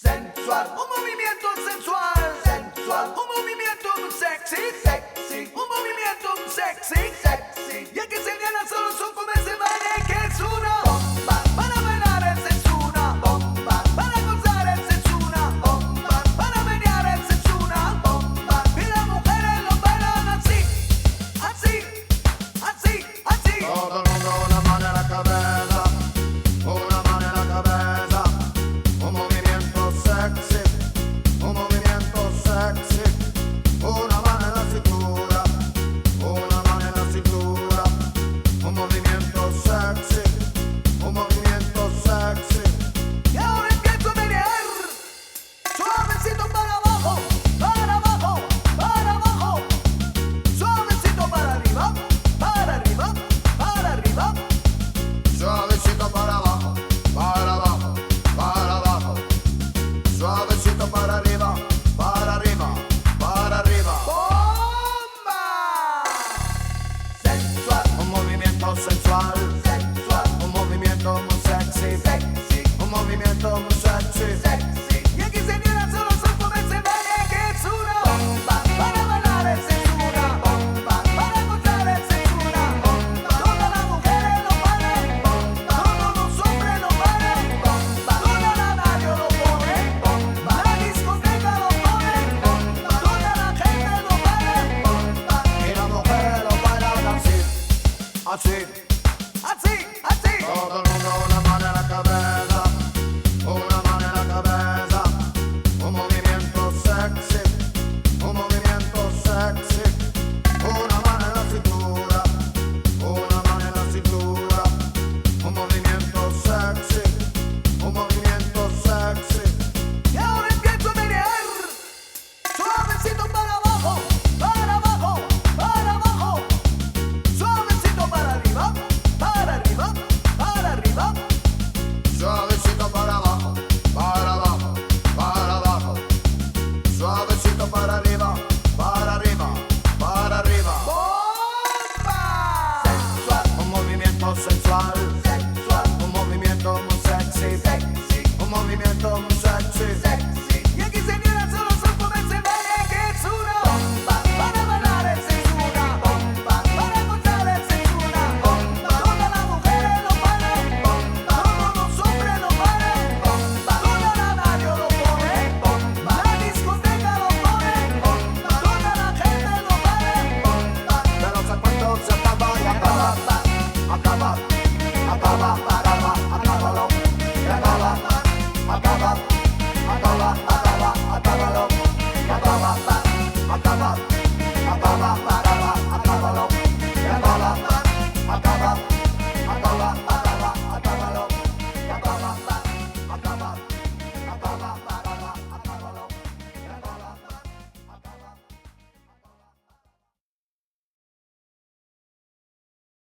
Sensual, un movimiento sensual. Sensual, un movimiento sexy. Sexy, un movimiento sexy. Sexy, y el que se gana solo son como ese baile que es una bomba. Para bailar ese es una bomba. Para gozar ese es una bomba. Para menear ese es una bomba. Y las mujeres lo bailan así, así, así, así. Todo el mundo una mano en la cabeza, una mano en la cabeza, un movimiento sexy, un movimiento sexy, una mano en la cintura, una mano en la cintura, un movimiento sexy, un movimiento sexy. Y ahora empiezo a menear, suavecito para abajo, para abajo, para abajo, suavecito para arriba, para arriba, para arriba. Suavecito para abajo, para abajo, para abajo, suavecito para arriba, para arriba, para arriba. ¡Bomba! Sensual, Un movimiento sensual, sensual, un movimiento muy sexy, sexy, un movimiento muy sexy. sexy. Y aquí señora solo son como ese baile que es una bomba. Para bailar ese es una bomba. Para gozar ese es una bomba. Todas las mujeres lo bailan bomba. Todos los hombres lo bailan bomba. Toda la radio lo pone bomba. La discoteca lo pone bomba. Toda la gente lo baila bomba. Y las mujeres lo bailan así, así. Así, así. Todo el mundo una mano en la cabeza, una mano en la cabeza, un movimiento sexy, un movimiento sexy, una mano en la cintura, una mano en la cintura, un movimiento sexy, un movimiento sexy. Y ahora empiezo a menear, suavecito para abajo, para abajo, para abajo, suavecito para arriba, para arriba, para arriba. Suavecito para abajo, para abajo, para abajo, suavecito para arriba, para arriba, para arriba. ¡Bomba! Sensual, Un movimiento sensual, sensual, un movimiento muy sexy, sexy, un movimiento muy sexy. sexy. Y aquí señora solo son como ese baile que es una bomba. Para bailar ese es una bomba. Para gozar ese es una bomba. Todas las mujeres lo bailan bomba. Todos los hombres lo bailan bomba. Toda la radio lo pone bomba. La discoteca lo pone bomba. Toda la gente lo baila bomba. Pero se cuento se acaba y acaba, acaba, acaba, acaba, acábalo, y acaba, acaba, acaba, acaba, acábalo, acaba, acaba.